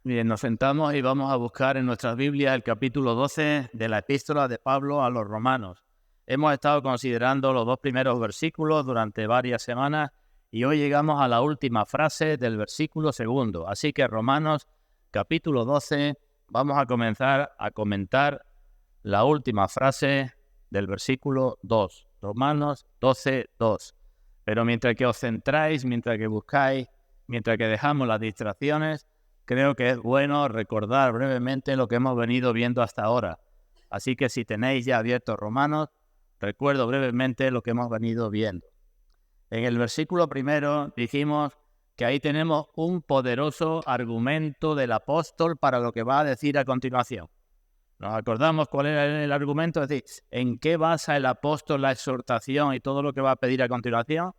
Bien, nos sentamos y vamos a buscar en nuestras Biblias el capítulo 12 de la epístola de Pablo a los romanos. Hemos estado considerando los dos primeros versículos durante varias semanas y hoy llegamos a la última frase del versículo segundo. Así que Romanos capítulo 12, vamos a comenzar a comentar la última frase del versículo 2. Romanos 12, 2. Pero mientras que os centráis, mientras que buscáis, mientras que dejamos las distracciones, creo que es bueno recordar brevemente lo que hemos venido viendo hasta ahora. Así que si tenéis ya abiertos Romanos, recuerdo brevemente lo que hemos venido viendo. En el versículo primero dijimos que ahí tenemos un poderoso argumento del apóstol para lo que va a decir a continuación. ¿Nos acordamos cuál era el argumento? Es decir, ¿en qué basa el apóstol la exhortación y todo lo que va a pedir a continuación?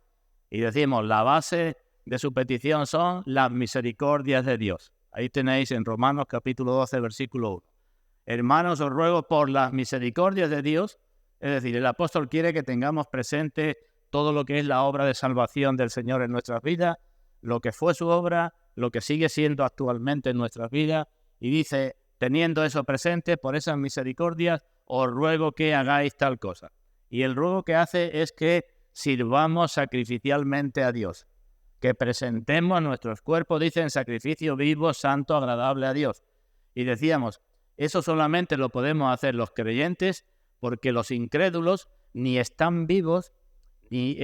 Y decimos, la base de su petición son las misericordias de Dios. Ahí tenéis en Romanos capítulo 12, versículo 1. Hermanos, os ruego por las misericordias de Dios, es decir, el apóstol quiere que tengamos presente todo lo que es la obra de salvación del Señor en nuestras vidas, lo que fue su obra, lo que sigue siendo actualmente en nuestras vidas, y dice, teniendo eso presente, por esas misericordias, os ruego que hagáis tal cosa. Y el ruego que hace es que sirvamos sacrificialmente a Dios, que presentemos nuestros cuerpos, dice, en sacrificio vivo, santo, agradable a Dios. Y decíamos, eso solamente lo podemos hacer los creyentes porque los incrédulos ni están vivos, ni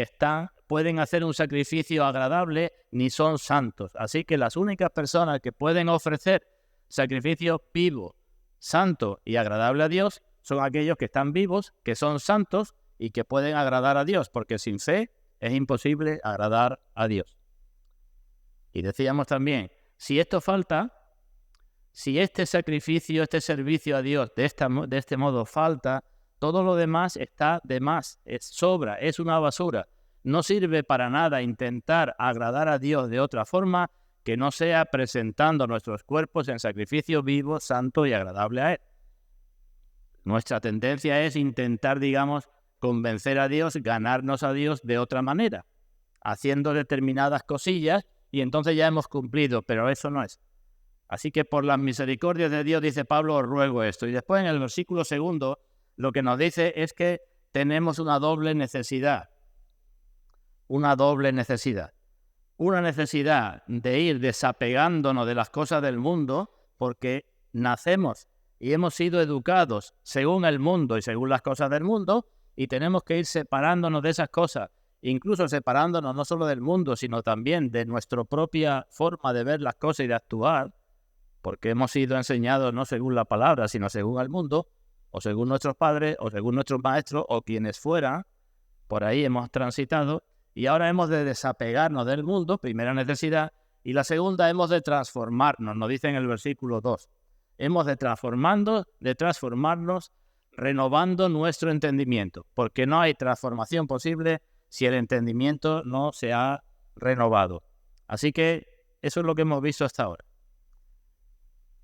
pueden hacer un sacrificio agradable, ni son santos. Así que las únicas personas que pueden ofrecer sacrificio vivo, santo y agradable a Dios son aquellos que están vivos, que son santos y que pueden agradar a Dios, porque sin fe es imposible agradar a Dios. Y decíamos también, si esto falta, si este sacrificio, este servicio a Dios de este modo falta, todo lo demás está de más, es sobra, es una basura. No sirve para nada intentar agradar a Dios de otra forma que no sea presentando nuestros cuerpos en sacrificio vivo, santo y agradable a Él. Nuestra tendencia es intentar, convencer a Dios, ganarnos a Dios de otra manera, haciendo determinadas cosillas y entonces ya hemos cumplido, pero eso no es. Así que por las misericordias de Dios, dice Pablo, os ruego esto. Y después en el versículo segundo, lo que nos dice es que tenemos una doble necesidad. Una doble necesidad. Una necesidad de ir desapegándonos de las cosas del mundo porque nacemos y hemos sido educados según el mundo y según las cosas del mundo y tenemos que ir separándonos de esas cosas, incluso separándonos no solo del mundo, sino también de nuestra propia forma de ver las cosas y de actuar, porque hemos sido enseñados no según la palabra, sino según el mundo, o según nuestros padres, o según nuestros maestros, o quienes fueran. Por ahí hemos transitado y ahora hemos de desapegarnos del mundo, primera necesidad, y la segunda hemos de transformarnos, nos dice en el versículo 2. Hemos de transformarnos renovando nuestro entendimiento, porque no hay transformación posible si el entendimiento no se ha renovado. Así que eso es lo que hemos visto hasta ahora.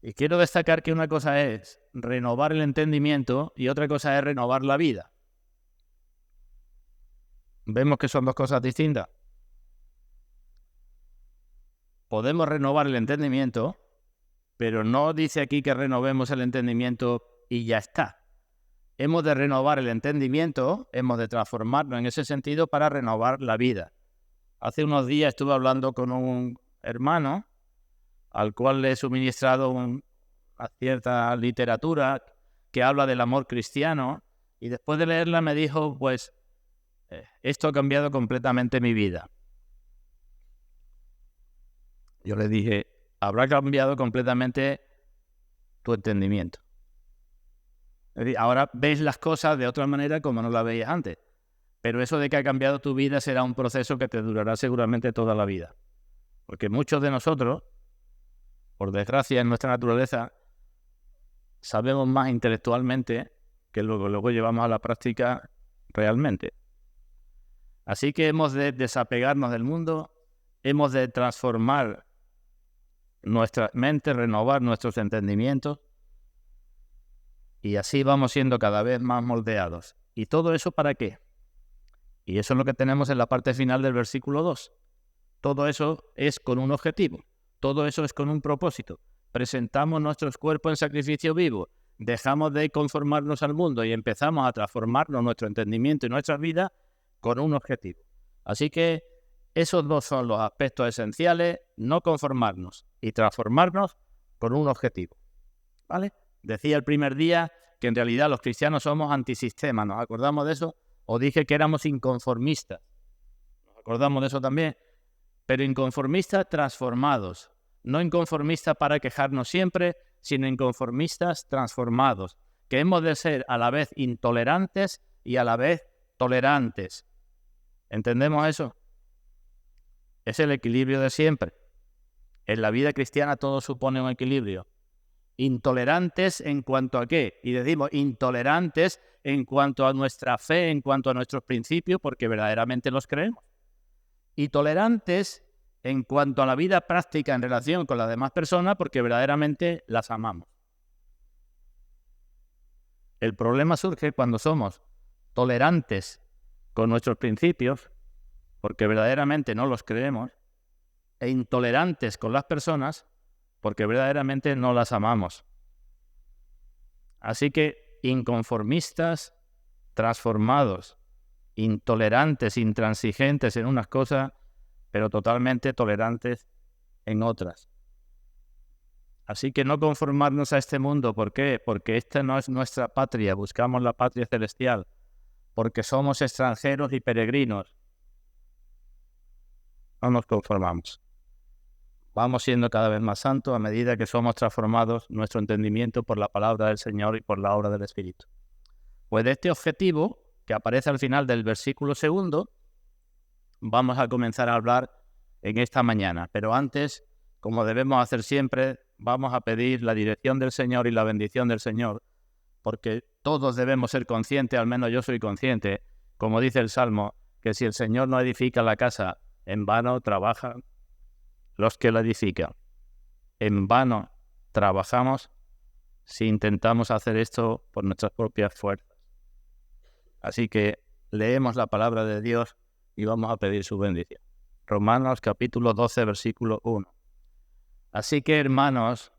Y quiero destacar que una cosa es renovar el entendimiento y otra cosa es renovar la vida. ¿Vemos que son dos cosas distintas? Podemos renovar el entendimiento, pero no dice aquí que renovemos el entendimiento y ya está. Hemos de renovar el entendimiento, hemos de transformarnos en ese sentido para renovar la vida. Hace unos días estuve hablando con un hermano al cual le he suministrado una cierta literatura que habla del amor cristiano y después de leerla me dijo, pues, esto ha cambiado completamente mi vida. Yo le dije, habrá cambiado completamente tu entendimiento. Es decir, ahora ves las cosas de otra manera como no las veías antes. Pero eso de que ha cambiado tu vida será un proceso que te durará seguramente toda la vida. Porque muchos de nosotros, por desgracia en nuestra naturaleza, sabemos más intelectualmente que luego llevamos a la práctica realmente. Así que hemos de desapegarnos del mundo, hemos de transformar nuestra mente, renovar nuestros entendimientos y así vamos siendo cada vez más moldeados. ¿Y todo eso para qué? Y eso es lo que tenemos en la parte final del versículo 2. Todo eso es con un objetivo, todo eso es con un propósito. presentamos nuestros cuerpos en sacrificio vivo, dejamos de conformarnos al mundo y empezamos a transformarnos nuestro entendimiento y nuestra vida con un objetivo. Así que esos dos son los aspectos esenciales, no conformarnos y transformarnos con un objetivo. ¿Vale? Decía el primer día que en realidad los cristianos somos antisistema, ¿nos acordamos de eso? Os dije que éramos inconformistas, ¿nos acordamos de eso también? Pero inconformistas transformados, no inconformistas para quejarnos siempre, sino inconformistas transformados, que hemos de ser a la vez intolerantes y a la vez tolerantes. ¿Entendemos eso? Es el equilibrio de siempre. En la vida cristiana todo supone un equilibrio. Intolerantes en cuanto a qué, y decimos intolerantes en cuanto a nuestra fe, en cuanto a nuestros principios, porque verdaderamente los creemos. Y tolerantes en cuanto a la vida práctica en relación con las demás personas, porque verdaderamente las amamos. El problema surge cuando somos tolerantes con nuestros principios, porque verdaderamente no los creemos, e intolerantes con las personas, porque verdaderamente no las amamos. Así que inconformistas, transformados, intolerantes, intransigentes en unas cosas, pero totalmente tolerantes en otras. Así que no conformarnos a este mundo. ¿Por qué? Porque esta no es nuestra patria, buscamos la patria celestial, porque somos extranjeros y peregrinos. No nos conformamos. Vamos siendo cada vez más santos a medida que somos transformados nuestro entendimiento por la palabra del Señor y por la obra del Espíritu. Pues de este objetivo, que aparece al final del versículo 2, vamos a comenzar a hablar en esta mañana. Pero antes, como debemos hacer siempre, vamos a pedir la dirección del Señor y la bendición del Señor, porque todos debemos ser conscientes, al menos yo soy consciente, como dice el Salmo, que si el Señor no edifica la casa, en vano trabajan los que la edifican. En vano trabajamos si intentamos hacer esto por nuestras propias fuerzas. Así que leemos la palabra de Dios y vamos a pedir su bendición. Romanos capítulo 12, versículo 1. Así que, hermanos,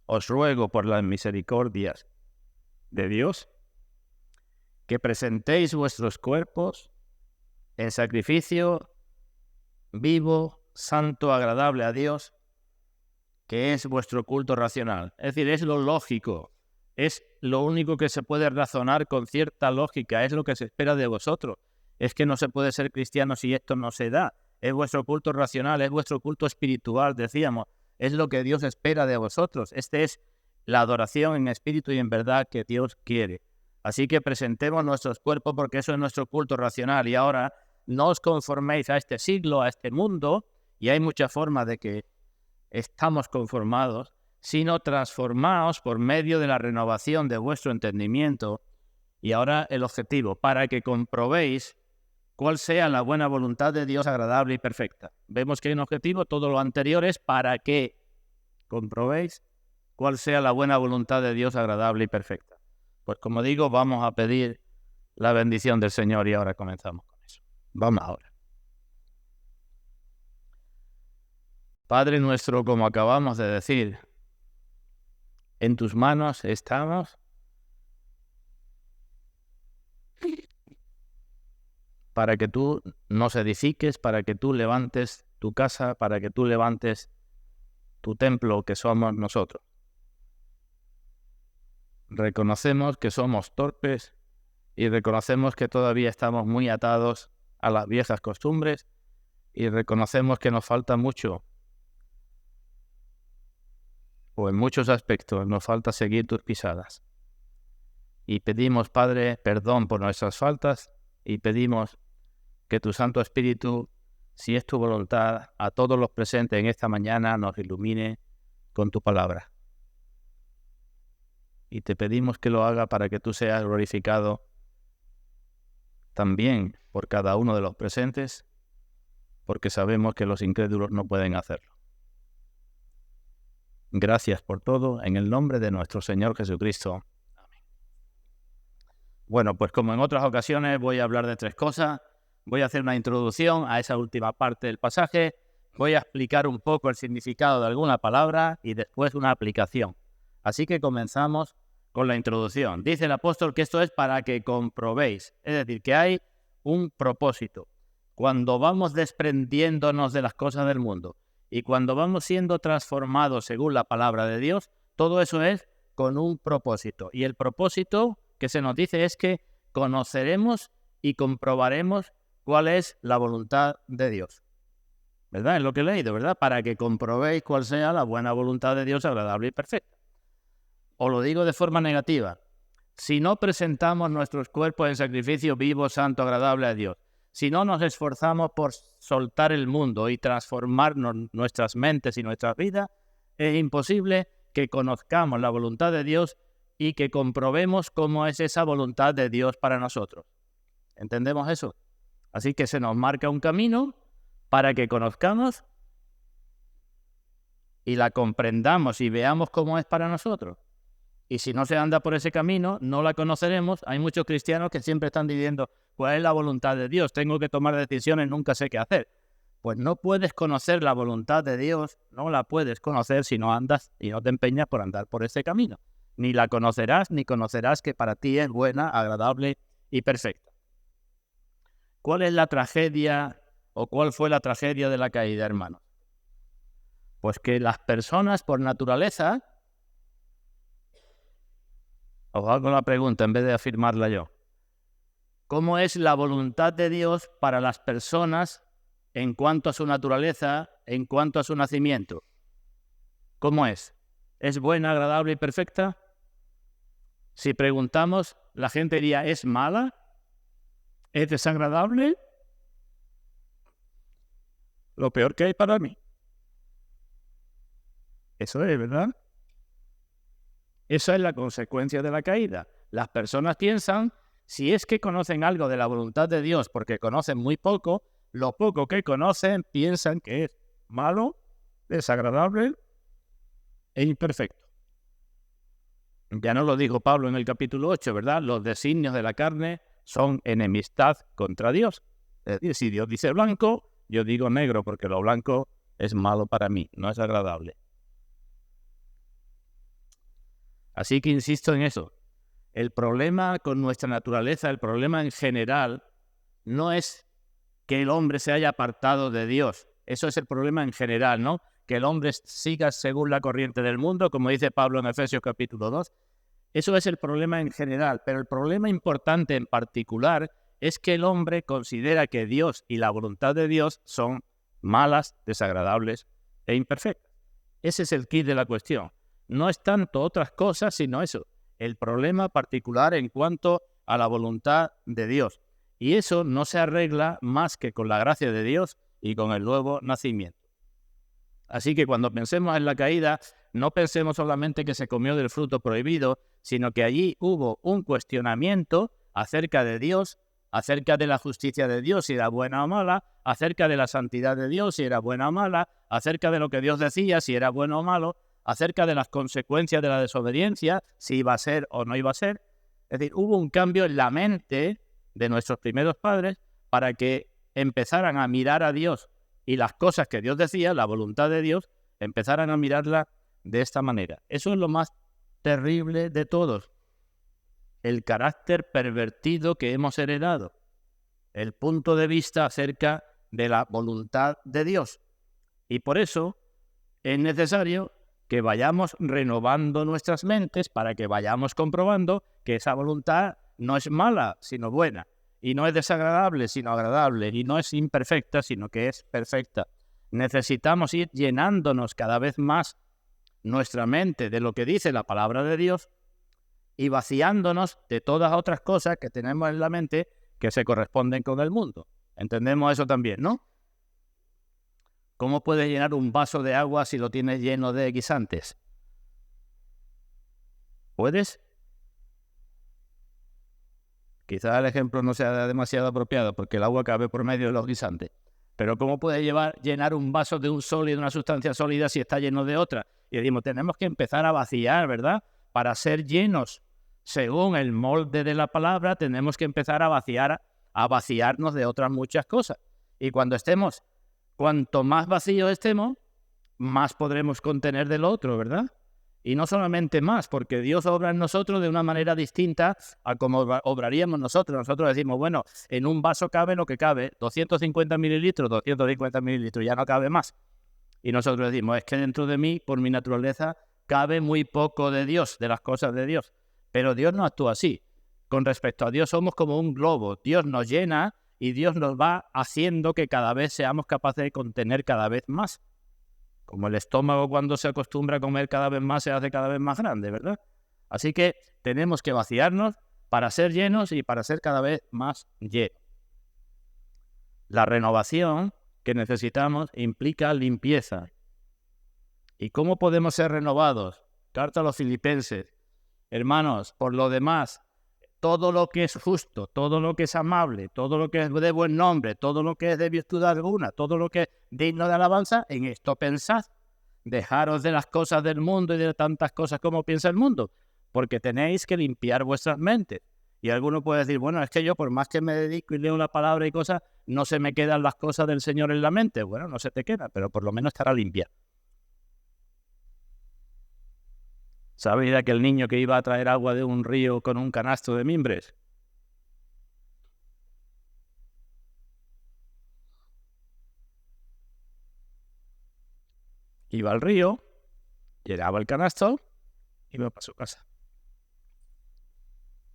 os ruego por las misericordias de Dios que presentéis vuestros cuerpos en sacrificio vivo, santo, agradable a Dios, que es vuestro culto racional. Es decir, es lo lógico, es lo único que se puede razonar con cierta lógica, es lo que se espera de vosotros. Es que no se puede ser cristiano si esto no se da. Es vuestro culto racional, es vuestro culto espiritual, decíamos. Es lo que Dios espera de vosotros. Esta es la adoración en espíritu y en verdad que Dios quiere. Así que presentemos nuestros cuerpos porque eso es nuestro culto racional. Y ahora no os conforméis a este siglo, a este mundo, y hay muchas formas de que estamos conformados, sino transformaos por medio de la renovación de vuestro entendimiento. Y ahora el objetivo, para que comprobéis cuál sea la buena voluntad de Dios agradable y perfecta. Vemos que hay un objetivo, todo lo anterior es para que comprobéis cuál sea la buena voluntad de Dios agradable y perfecta. Pues como digo, vamos a pedir la bendición del Señor y ahora comenzamos con eso. Vamos ahora. Padre nuestro, como acabamos de decir, en tus manos estamos para que tú nos edifiques, para que tú levantes tu casa, para que tú levantes tu templo que somos nosotros. Reconocemos que somos torpes y reconocemos que todavía estamos muy atados a las viejas costumbres y reconocemos que nos falta mucho, o en muchos aspectos nos falta seguir tus pisadas. Y pedimos, Padre, perdón por nuestras faltas y pedimos que tu Santo Espíritu, si es tu voluntad, a todos los presentes en esta mañana nos ilumine con tu palabra. Y te pedimos que lo haga para que tú seas glorificado también por cada uno de los presentes, porque sabemos que los incrédulos no pueden hacerlo. Gracias por todo, en el nombre de nuestro Señor Jesucristo. Amén. Bueno, pues como en otras ocasiones voy a hablar de 3 cosas. voy a hacer una introducción a esa última parte del pasaje, voy a explicar un poco el significado de alguna palabra y después una aplicación. Así que comenzamos con la introducción. Dice el apóstol que esto es para que comprobéis, es decir, que hay un propósito. Cuando vamos desprendiéndonos de las cosas del mundo y cuando vamos siendo transformados según la palabra de Dios, todo eso es con un propósito. Y el propósito que se nos dice es que conoceremos y comprobaremos cuál es la voluntad de Dios. ¿Verdad? Es lo que he leído, ¿verdad? Para que comprobéis cuál sea la buena voluntad de Dios, agradable y perfecta. O lo digo de forma negativa. Si no presentamos nuestros cuerpos en sacrificio vivo, santo, agradable a Dios, si no nos esforzamos por soltar el mundo y transformarnos nuestras mentes y nuestras vidas, es imposible que conozcamos la voluntad de Dios y que comprobemos cómo es esa voluntad de Dios para nosotros. ¿Entendemos eso? Así que se nos marca un camino para que conozcamos y la comprendamos y veamos cómo es para nosotros. Y si no se anda por ese camino, no la conoceremos. Hay muchos cristianos que siempre están diciendo, ¿cuál es la voluntad de Dios? Tengo que tomar decisiones, nunca sé qué hacer. Pues no puedes conocer la voluntad de Dios, no la puedes conocer si no andas y no te empeñas por andar por ese camino. Ni la conocerás, ni conocerás que para ti es buena, agradable y perfecta. ¿Cuál es la tragedia o cuál fue la tragedia de la caída, hermanos? Pues que las personas por naturaleza... Os hago la pregunta en vez de afirmarla yo. ¿Cómo es la voluntad de Dios para las personas en cuanto a su naturaleza, en cuanto a su nacimiento? ¿Cómo es? ¿Es buena, agradable y perfecta? Si preguntamos, la gente diría, ¿es mala? ¿Es desagradable? Lo peor que hay para mí. Eso es, ¿verdad? Esa es la consecuencia de la caída. Las personas piensan, si es que conocen algo de la voluntad de Dios, porque conocen muy poco, lo poco que conocen piensan que es malo, desagradable e imperfecto. Ya nos lo dijo Pablo en el capítulo 8, ¿verdad? Los designios de la carne son enemistad contra Dios. Es decir, si Dios dice blanco, yo digo negro, porque lo blanco es malo para mí, no es agradable. Así que insisto en eso. El problema con nuestra naturaleza, el problema en general, no es que el hombre se haya apartado de Dios. Eso es el problema en general, ¿no? Que el hombre siga según la corriente del mundo, como dice Pablo en Efesios capítulo 2. Eso es el problema en general. Pero el problema importante en particular es que el hombre considera que Dios y la voluntad de Dios son malas, desagradables e imperfectas. Ese es el quid de la cuestión. No es tanto otras cosas, sino eso, el problema particular en cuanto a la voluntad de Dios. Y eso no se arregla más que con la gracia de Dios y con el nuevo nacimiento. Así que cuando pensemos en la caída, no pensemos solamente que se comió del fruto prohibido, sino que allí hubo un cuestionamiento acerca de Dios, acerca de la justicia de Dios, si era buena o mala, acerca de la santidad de Dios, si era buena o mala, acerca de lo que Dios decía, si era bueno o malo, acerca de las consecuencias de la desobediencia, si iba a ser o no iba a ser. Es decir, hubo un cambio en la mente de nuestros primeros padres para que empezaran a mirar a Dios y las cosas que Dios decía, la voluntad de Dios, empezaran a mirarla de esta manera. Eso es lo más terrible de todos. El carácter pervertido que hemos heredado. El punto de vista acerca de la voluntad de Dios. Y por eso es necesario que vayamos renovando nuestras mentes para que vayamos comprobando que esa voluntad no es mala, sino buena, y no es desagradable, sino agradable, y no es imperfecta, sino que es perfecta. Necesitamos ir llenándonos cada vez más nuestra mente de lo que dice la palabra de Dios y vaciándonos de todas otras cosas que tenemos en la mente que se corresponden con el mundo. Entendemos eso también, ¿no? ¿Cómo puedes llenar un vaso de agua si lo tienes lleno de guisantes? ¿Puedes? Quizás el ejemplo no sea demasiado apropiado porque el agua cabe por medio de los guisantes. Pero ¿cómo puedes llenar un vaso de un sólido, una sustancia sólida, si está lleno de otra? Y decimos, tenemos que empezar a vaciar, ¿verdad? Para ser llenos según el molde de la palabra, tenemos que empezar a vaciar a vaciarnos de otras muchas cosas. Y cuanto más vacíos estemos, más podremos contener del otro, ¿verdad? Y no solamente más, porque Dios obra en nosotros de una manera distinta a como obraríamos nosotros. Nosotros decimos, bueno, en un vaso cabe lo que cabe, 250 mililitros, ya no cabe más. Y nosotros decimos, es que dentro de mí, por mi naturaleza, cabe muy poco de Dios, de las cosas de Dios. Pero Dios no actúa así. Con respecto a Dios somos como un globo. Dios nos llena y Dios nos va haciendo que cada vez seamos capaces de contener cada vez más. Como el estómago cuando se acostumbra a comer cada vez más se hace cada vez más grande, ¿verdad? Así que tenemos que vaciarnos para ser llenos y para ser cada vez más llenos. La renovación que necesitamos implica limpieza. ¿Y cómo podemos ser renovados? Carta a los Filipenses. Hermanos, por lo demás, todo lo que es justo, todo lo que es amable, todo lo que es de buen nombre, todo lo que es de virtud alguna, todo lo que es digno de alabanza, en esto pensad. Dejaros de las cosas del mundo y de tantas cosas como piensa el mundo, porque tenéis que limpiar vuestras mentes. Y alguno puede decir, bueno, es que yo por más que me dedico y leo la palabra y cosas, no se me quedan las cosas del Señor en la mente. Bueno, no se te queda, pero por lo menos estará limpia. ¿Sabéis de aquel niño que iba a traer agua de un río con un canasto de mimbres? Iba al río, llenaba el canasto y iba para su casa.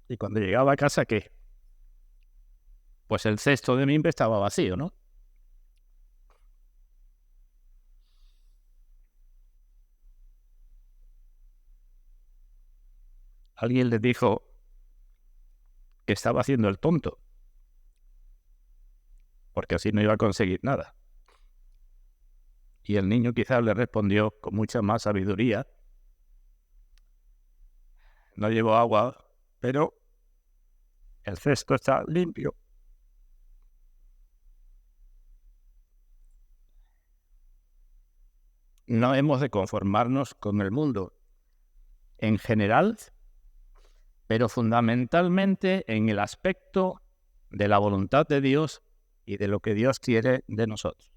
Y cuando llegaba a casa, ¿qué? Pues el cesto de mimbre estaba vacío, ¿no? Alguien le dijo que estaba haciendo el tonto, porque así no iba a conseguir nada. Y el niño quizás le respondió con mucha más sabiduría. No llevo agua, pero el cesto está limpio. No hemos de conformarnos con el mundo en general, pero fundamentalmente en el aspecto de la voluntad de Dios y de lo que Dios quiere de nosotros.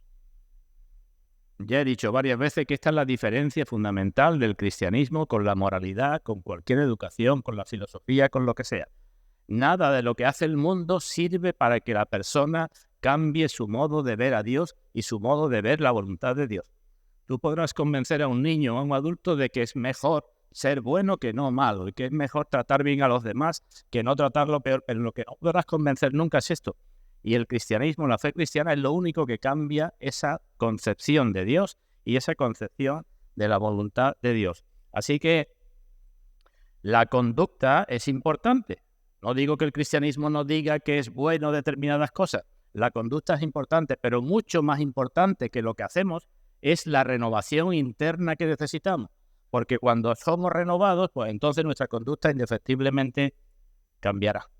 Ya he dicho varias veces que esta es la diferencia fundamental del cristianismo con la moralidad, con cualquier educación, con la filosofía, con lo que sea. Nada de lo que hace el mundo sirve para que la persona cambie su modo de ver a Dios y su modo de ver la voluntad de Dios. Tú podrás convencer a un niño o a un adulto de que es mejor ser bueno que no malo y que es mejor tratar bien a los demás que no tratarlo peor, pero lo que no podrás convencer nunca es esto. Y el cristianismo, la fe cristiana, es lo único que cambia esa concepción de Dios y esa concepción de la voluntad de Dios. Así que la conducta es importante. No digo que el cristianismo no diga que es bueno determinadas cosas. La conducta es importante, pero mucho más importante que lo que hacemos es la renovación interna que necesitamos. Porque cuando somos renovados, pues entonces nuestra conducta indefectiblemente cambiará.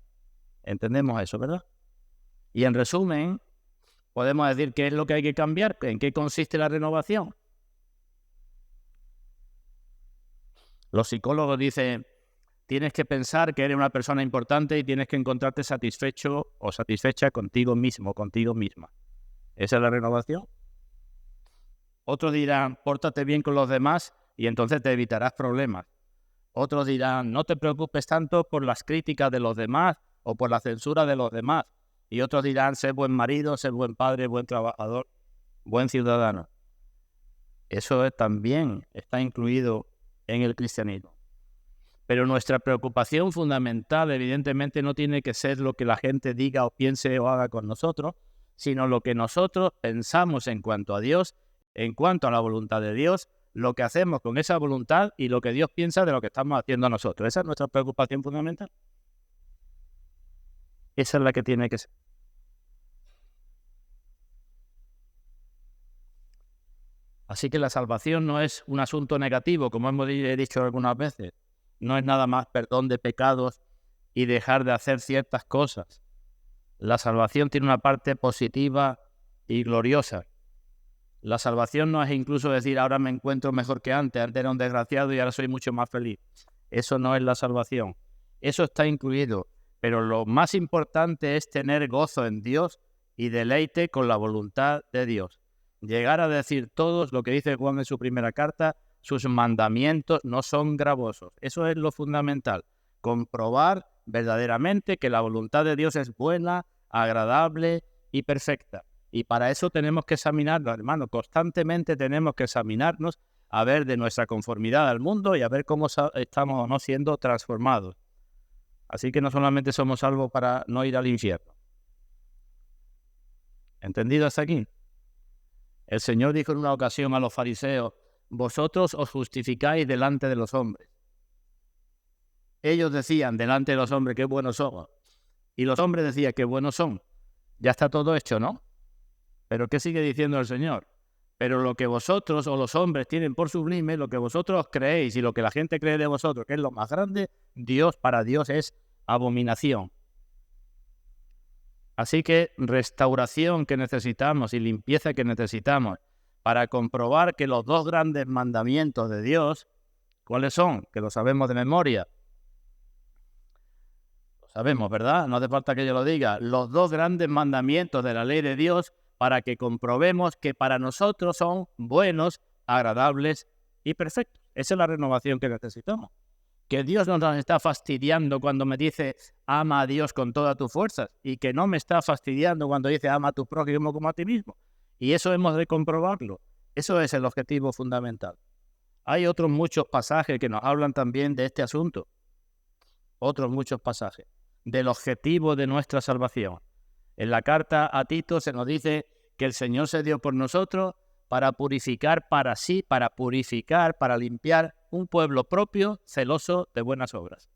¿Entendemos eso, verdad? Y en resumen, podemos decir qué es lo que hay que cambiar, en qué consiste la renovación. Los psicólogos dicen, tienes que pensar que eres una persona importante y tienes que encontrarte satisfecho o satisfecha contigo mismo, contigo misma. ¿Esa es la renovación? Otros dirán, pórtate bien con los demás y entonces te evitarás problemas. Otros dirán, no te preocupes tanto por las críticas de los demás o por la censura de los demás. Y otros dirán, sé buen marido, sé buen padre, buen trabajador, buen ciudadano. Eso también está incluido en el cristianismo. Pero nuestra preocupación fundamental, evidentemente, no tiene que ser lo que la gente diga o piense o haga con nosotros, sino lo que nosotros pensamos en cuanto a Dios, en cuanto a la voluntad de Dios, lo que hacemos con esa voluntad y lo que Dios piensa de lo que estamos haciendo nosotros. Esa es nuestra preocupación fundamental. Esa es la que tiene que ser. Así que la salvación no es un asunto negativo, como hemos dicho algunas veces. No es nada más perdón de pecados y dejar de hacer ciertas cosas. La salvación tiene una parte positiva y gloriosa. La salvación no es incluso decir, ahora me encuentro mejor que antes era un desgraciado y ahora soy mucho más feliz. Eso no es la salvación. Eso está incluido. pero lo más importante es tener gozo en Dios y deleite con la voluntad de Dios. Llegar a decir todos lo que dice Juan en su primera carta, sus mandamientos no son gravosos. Eso es lo fundamental. Comprobar verdaderamente que la voluntad de Dios es buena, agradable y perfecta. Y para eso tenemos que examinarnos, hermanos. Constantemente tenemos que examinarnos a ver de nuestra conformidad al mundo y a ver cómo estamos o no siendo transformados. Así que no solamente somos salvos para no ir al infierno. ¿Entendido hasta aquí? El Señor dijo en una ocasión a los fariseos: vosotros os justificáis delante de los hombres. Ellos decían delante de los hombres qué buenos somos. Y los hombres decían qué buenos son. Ya está todo hecho, ¿no? Pero ¿qué sigue diciendo el Señor? Pero lo que vosotros o los hombres tienen por sublime, lo que vosotros creéis y lo que la gente cree de vosotros, que es lo más grande, para Dios es abominación. Así que restauración que necesitamos y limpieza que necesitamos para comprobar que los dos grandes mandamientos de Dios, ¿cuáles son? Que lo sabemos de memoria. Lo sabemos, ¿verdad? No hace falta que yo lo diga. Los dos grandes mandamientos de la ley de Dios para que comprobemos que para nosotros son buenos, agradables y perfectos. Esa es la renovación que necesitamos. Que Dios no nos está fastidiando cuando me dice ama a Dios con todas tus fuerzas y que no me está fastidiando cuando dice ama a tu prójimo como a ti mismo. Y eso hemos de comprobarlo. Eso es el objetivo fundamental. Hay otros muchos pasajes que nos hablan también de este asunto. Otros muchos pasajes del objetivo de nuestra salvación. En la carta a Tito se nos dice que el Señor se dio por nosotros para purificar para sí, para limpiar un pueblo propio, celoso de buenas obras.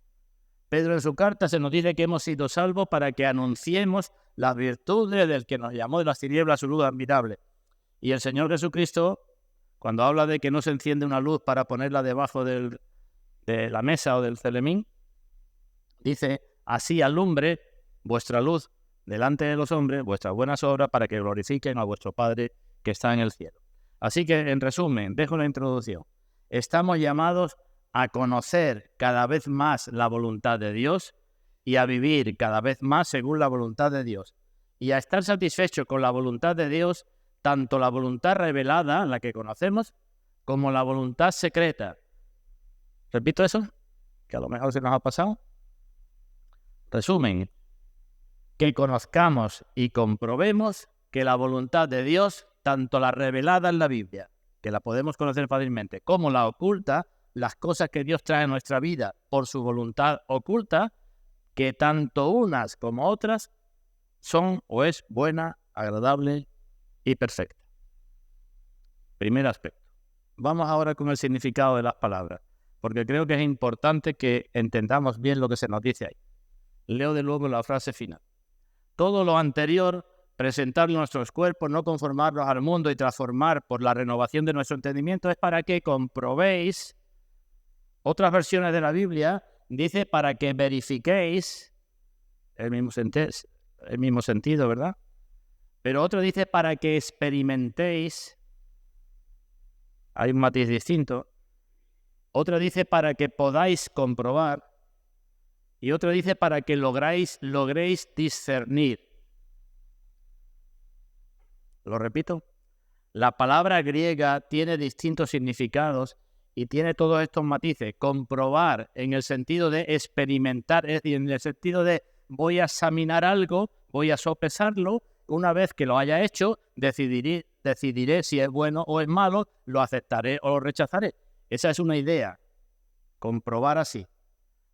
Pedro en su carta se nos dice que hemos sido salvos para que anunciemos las virtudes del que nos llamó de las tinieblas a su luz admirable. Y el Señor Jesucristo, cuando habla de que no se enciende una luz para ponerla debajo de la mesa o del celemín, dice: así alumbre vuestra luz delante de los hombres, vuestras buenas obras, para que glorifiquen a vuestro Padre que está en el cielo. Así que, en resumen, dejo la introducción. Estamos llamados a conocer cada vez más la voluntad de Dios y a vivir cada vez más según la voluntad de Dios. Y a estar satisfechos con la voluntad de Dios, tanto la voluntad revelada, la que conocemos, como la voluntad secreta. ¿Repito eso? Que a lo mejor se nos ha pasado. Resumen, que conozcamos y comprobemos que la voluntad de Dios, tanto la revelada en la Biblia, que la podemos conocer fácilmente, como la oculta, las cosas que Dios trae a nuestra vida por su voluntad oculta, que tanto unas como otras son o es buena, agradable y perfecta. Primer aspecto. Vamos ahora con el significado de las palabras, porque creo que es importante que entendamos bien lo que se nos dice ahí. Leo de nuevo la frase final. Todo lo anterior, presentar nuestros cuerpos, no conformarnos al mundo y transformar por la renovación de nuestro entendimiento, es para que comprobéis. Otras versiones de la Biblia dice para que verifiquéis el mismo sentido, ¿verdad? Pero otro dice para que experimentéis. Hay un matiz distinto. Otro dice para que podáis comprobar. Y otro dice para que logréis discernir. Lo repito. La palabra griega tiene distintos significados y tiene todos estos matices. Comprobar en el sentido de experimentar, es decir, en el sentido de voy a examinar algo, voy a sopesarlo. Una vez que lo haya hecho, decidiré si es bueno o es malo, lo aceptaré o lo rechazaré. Esa es una idea. Comprobar así.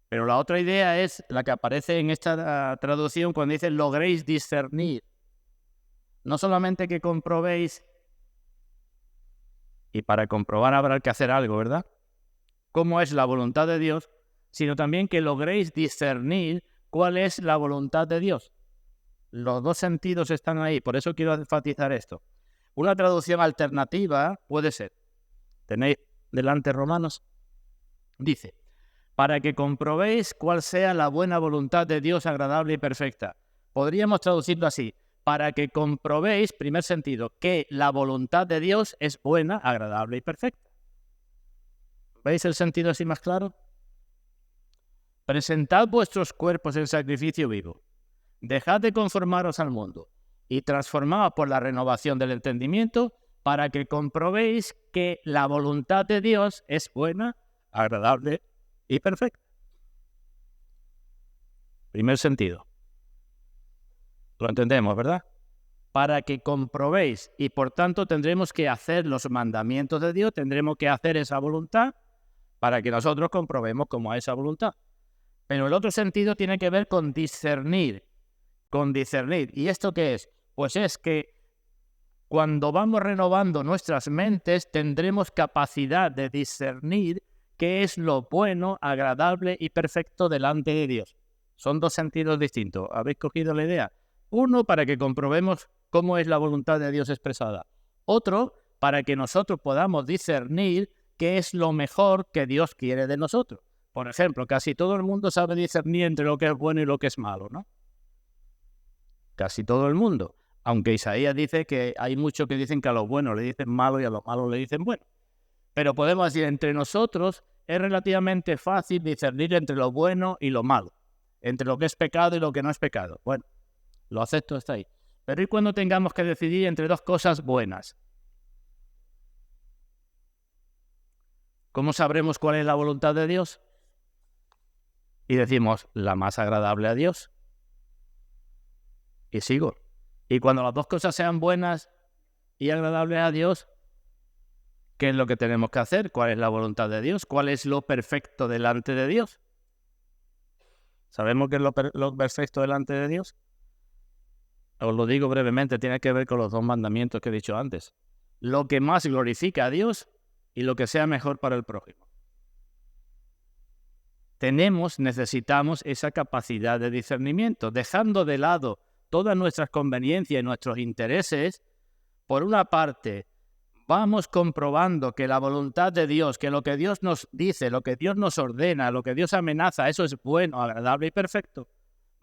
Pero la otra idea es la que aparece en esta traducción cuando dice logréis discernir. No solamente que comprobéis, y para comprobar habrá que hacer algo, ¿verdad? Cómo es la voluntad de Dios, sino también que logréis discernir cuál es la voluntad de Dios. Los dos sentidos están ahí, por eso quiero enfatizar esto. Una traducción alternativa puede ser, tenéis delante Romanos, dice, para que comprobéis cuál sea la buena voluntad de Dios agradable y perfecta. Podríamos traducirlo así, para que comprobéis, primer sentido, que la voluntad de Dios es buena, agradable y perfecta. ¿Veis el sentido así más claro? presentad vuestros cuerpos en sacrificio vivo, dejad de conformaros al mundo y transformaos por la renovación del entendimiento para que comprobéis que la voluntad de Dios es buena, agradable y perfecta. Primer sentido. Lo entendemos, ¿verdad? Para que comprobéis, y por tanto tendremos que hacer los mandamientos de Dios, tendremos que hacer esa voluntad para que nosotros comprobemos cómo es esa voluntad. Pero el otro sentido tiene que ver con discernir, ¿Y esto qué es? Pues es que cuando vamos renovando nuestras mentes, tendremos capacidad de discernir qué es lo bueno, agradable y perfecto delante de Dios. Son dos sentidos distintos. ¿Habéis cogido la idea? Uno, para que comprobemos cómo es la voluntad de Dios expresada. Otro, para que nosotros podamos discernir qué es lo mejor que Dios quiere de nosotros. Por ejemplo, casi todo el mundo sabe discernir entre lo que es bueno y lo que es malo, ¿no? Casi todo el mundo. Aunque Isaías dice que hay muchos que dicen que a los buenos le dicen malo y a los malos le dicen bueno. Pero podemos decir, entre nosotros es relativamente fácil discernir entre lo bueno y lo malo. Entre lo que es pecado y lo que no es pecado. Bueno, lo acepto, está ahí. Pero ¿y cuando tengamos que decidir entre dos cosas buenas? ¿Cómo sabremos cuál es la voluntad de Dios? Y decimos, la más agradable a Dios. Y sigo. Y cuando las dos cosas sean buenas y agradables a Dios, ¿qué es lo que tenemos que hacer? ¿Cuál es la voluntad de Dios? ¿Cuál es lo perfecto delante de Dios? ¿Sabemos qué es lo perfecto delante de Dios? Os lo digo brevemente, tiene que ver con los dos mandamientos que he dicho antes. Lo que más glorifica a Dios y lo que sea mejor para el prójimo. Necesitamos esa capacidad de discernimiento, dejando de lado todas nuestras conveniencias y nuestros intereses. Por una parte, vamos comprobando que la voluntad de Dios, que lo que Dios nos dice, lo que Dios nos ordena, lo que Dios amenaza, eso es bueno, agradable y perfecto.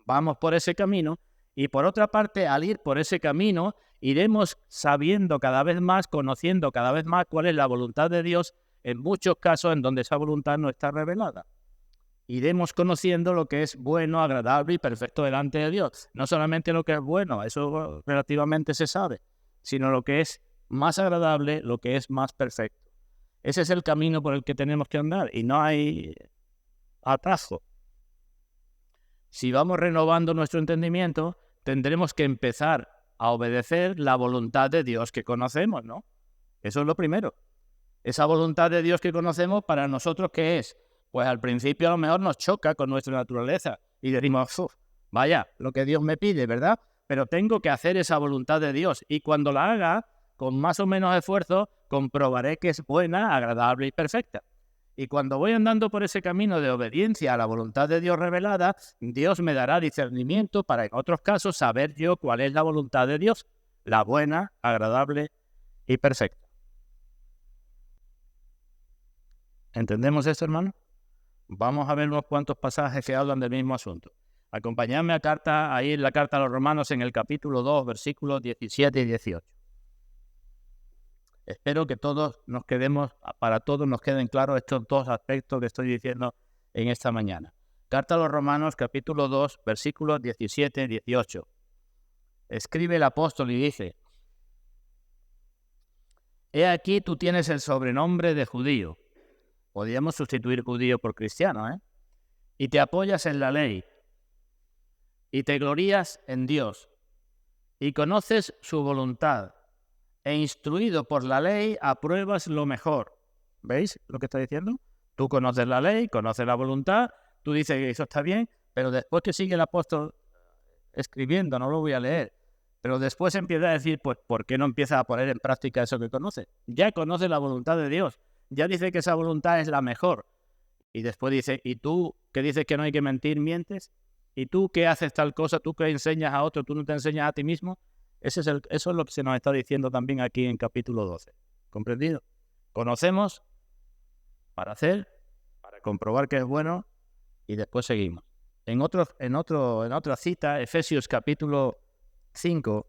Vamos por ese camino. Y por otra parte, al ir por ese camino, iremos sabiendo cada vez más, conociendo cada vez más cuál es la voluntad de Dios, en muchos casos en donde esa voluntad no está revelada. Iremos conociendo lo que es bueno, agradable y perfecto delante de Dios. No solamente lo que es bueno, eso relativamente se sabe, sino lo que es más agradable, lo que es más perfecto. Ese es el camino por el que tenemos que andar y no hay atajo. Si vamos renovando nuestro entendimiento, tendremos que empezar a obedecer la voluntad de Dios que conocemos, ¿no? Eso es lo primero. Esa voluntad de Dios que conocemos, para nosotros, ¿qué es? Pues al principio a lo mejor nos choca con nuestra naturaleza y decimos, vaya, lo que Dios me pide, ¿verdad? Pero tengo que hacer esa voluntad de Dios y cuando la haga, con más o menos esfuerzo, comprobaré que es buena, agradable y perfecta. Y cuando voy andando por ese camino de obediencia a la voluntad de Dios revelada, Dios me dará discernimiento para en otros casos saber yo cuál es la voluntad de Dios, la buena, agradable y perfecta. ¿Entendemos esto, hermano? Vamos a ver unos cuantos pasajes que hablan del mismo asunto. Acompañadme ahí en la carta a los Romanos en el capítulo 2, versículos 17 y 18. Espero que para todos nos queden claros estos dos aspectos que estoy diciendo en esta mañana. Carta a los Romanos, capítulo 2, versículos 17 y 18. Escribe el apóstol y dice: He aquí tú tienes el sobrenombre de judío. Podríamos sustituir judío por cristiano, ¿eh? Y te apoyas en la ley. Y te glorías en Dios. Y conoces su voluntad. E instruido por la ley, apruebas lo mejor. ¿Veis lo que está diciendo? Tú conoces la ley, conoces la voluntad, tú dices que eso está bien, pero después que sigue el apóstol escribiendo, no lo voy a leer, pero después empieza a decir, pues, ¿por qué no empieza a poner en práctica eso que conoce? Ya conoce la voluntad de Dios, ya dice que esa voluntad es la mejor. Y después dice, ¿y tú que dices que no hay que mentir, mientes? ¿Y tú que haces tal cosa, tú que enseñas a otro, tú no te enseñas a ti mismo? Eso es lo que se nos está diciendo también aquí en capítulo 12. ¿Comprendido? Conocemos para hacer, para comprobar que es bueno y después seguimos. En otra cita, Efesios capítulo 5,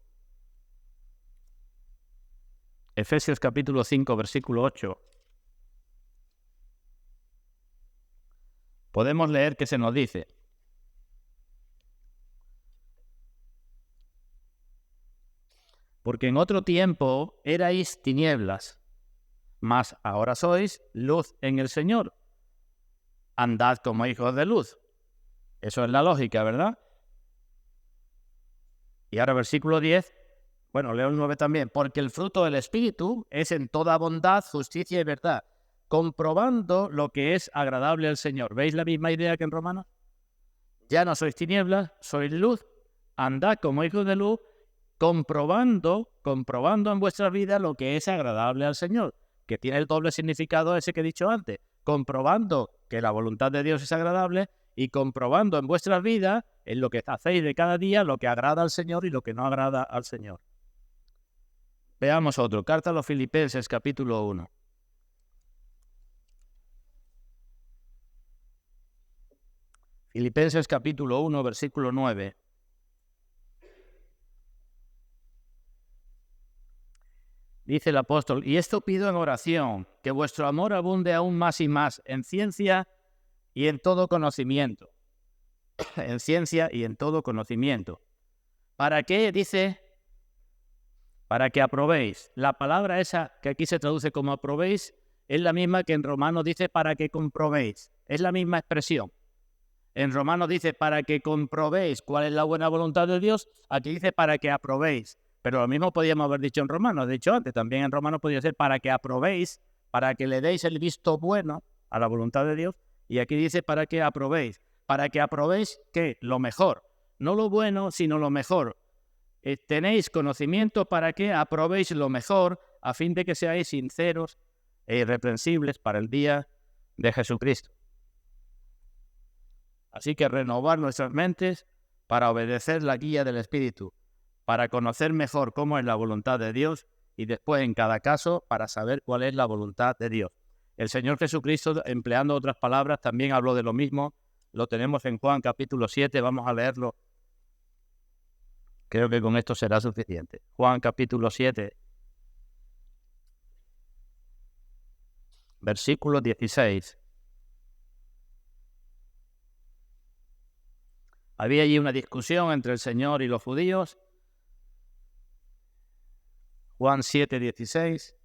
Efesios capítulo 5, versículo 8. podemos leer que se nos dice: porque en otro tiempo erais tinieblas, mas ahora sois luz en el Señor. Andad como hijos de luz. Eso es la lógica, ¿verdad? Y ahora versículo 10, bueno, leo el 9 también. Porque el fruto del Espíritu es en toda bondad, justicia y verdad, comprobando lo que es agradable al Señor. ¿Veis la misma idea que en Romanos? Ya no sois tinieblas, sois luz. Andad como hijos de luz, comprobando en vuestra vida lo que es agradable al Señor, que tiene el doble significado ese que he dicho antes. Comprobando que la voluntad de Dios es agradable y comprobando en vuestras vidas, en lo que hacéis de cada día, lo que agrada al Señor y lo que no agrada al Señor. Veamos otro. Carta a los Filipenses, capítulo 1. Filipenses, capítulo 1, versículo 9. Dice el apóstol: y esto pido en oración, que vuestro amor abunde aún más y más en ciencia y en todo conocimiento. En ciencia y en todo conocimiento. ¿Para qué? Dice, para que aprobéis. La palabra esa que aquí se traduce como aprobéis es la misma que en Romanos dice para que comprobéis. Es la misma expresión. En Romanos dice para que comprobéis cuál es la buena voluntad de Dios. Aquí dice para que aprobéis. Pero lo mismo podíamos haber dicho en Romanos. De hecho, antes también en Romanos podía ser para que aprobéis, para que le deis el visto bueno a la voluntad de Dios. Y aquí dice para que aprobéis. Para que aprobéis, ¿qué? Lo mejor. No lo bueno, sino lo mejor. Tenéis conocimiento para que aprobéis lo mejor, a fin de que seáis sinceros e irreprensibles para el día de Jesucristo. Así que renovar nuestras mentes para obedecer la guía del Espíritu, para conocer mejor cómo es la voluntad de Dios y después en cada caso para saber cuál es la voluntad de Dios. El Señor Jesucristo, empleando otras palabras, también habló de lo mismo. Lo tenemos en Juan capítulo 7, vamos a leerlo. Creo que con esto será suficiente. Juan capítulo 7, versículo 16. Había allí una discusión entre el Señor y los judíos. Juan 7, 16.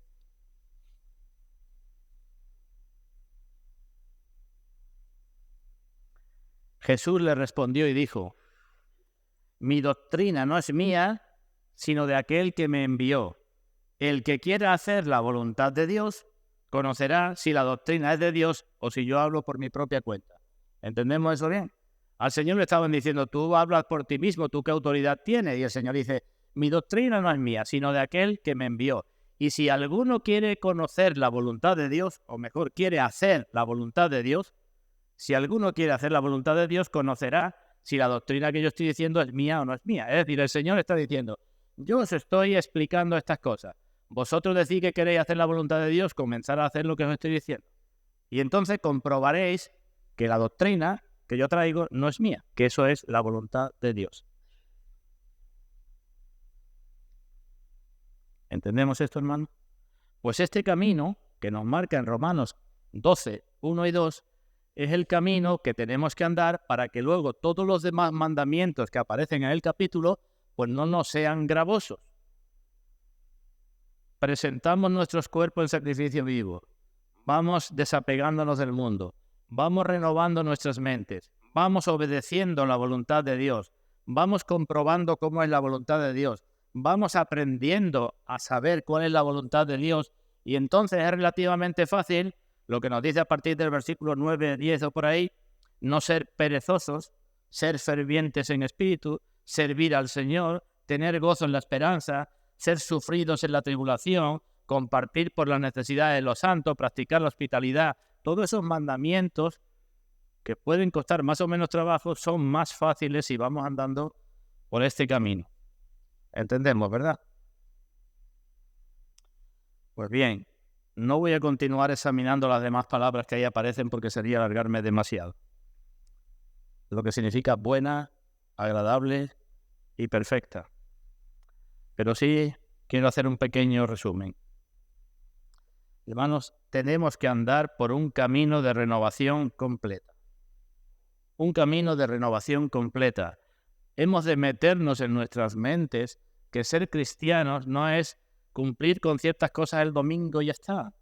Jesús le respondió y dijo: mi doctrina no es mía, sino de aquel que me envió. El que quiera hacer la voluntad de Dios, conocerá si la doctrina es de Dios o si yo hablo por mi propia cuenta. ¿Entendemos eso bien? Al Señor le estaban diciendo: tú hablas por ti mismo, ¿tú qué autoridad tienes? Y el Señor dice: mi doctrina no es mía, sino de aquel que me envió. Y si alguno quiere conocer la voluntad de Dios, o mejor, quiere hacer la voluntad de Dios, si alguno quiere hacer la voluntad de Dios, conocerá si la doctrina que yo estoy diciendo es mía o no es mía. Es decir, el Señor está diciendo: yo os estoy explicando estas cosas. Vosotros decís que queréis hacer la voluntad de Dios, comenzar a hacer lo que os estoy diciendo. Y entonces comprobaréis que la doctrina que yo traigo no es mía, que eso es la voluntad de Dios. ¿Entendemos esto, hermano? Pues este camino que nos marca en Romanos 12, 1 y 2, es el camino que tenemos que andar para que luego todos los demás mandamientos que aparecen en el capítulo pues no nos sean gravosos. Presentamos nuestros cuerpos en sacrificio vivo. Vamos desapegándonos del mundo. Vamos renovando nuestras mentes. Vamos obedeciendo la voluntad de Dios. Vamos comprobando cómo es la voluntad de Dios. Vamos aprendiendo a saber cuál es la voluntad de Dios. Y entonces es relativamente fácil, lo que nos dice a partir del versículo 9, 10 o por ahí, no ser perezosos, ser fervientes en espíritu, servir al Señor, tener gozo en la esperanza, ser sufridos en la tribulación, compartir por las necesidades de los santos, practicar la hospitalidad. Todos esos mandamientos que pueden costar más o menos trabajo son más fáciles si vamos andando por este camino. ¿Entendemos, verdad? Pues bien, no voy a continuar examinando las demás palabras que ahí aparecen porque sería alargarme demasiado. Lo que significa buena, agradable y perfecta. Pero sí quiero hacer un pequeño resumen. Hermanos, tenemos que andar por un camino de renovación completa. un camino de renovación completa. Hemos de meternos en nuestras mentes que ser cristianos no es cumplir con ciertas cosas el domingo y ya está.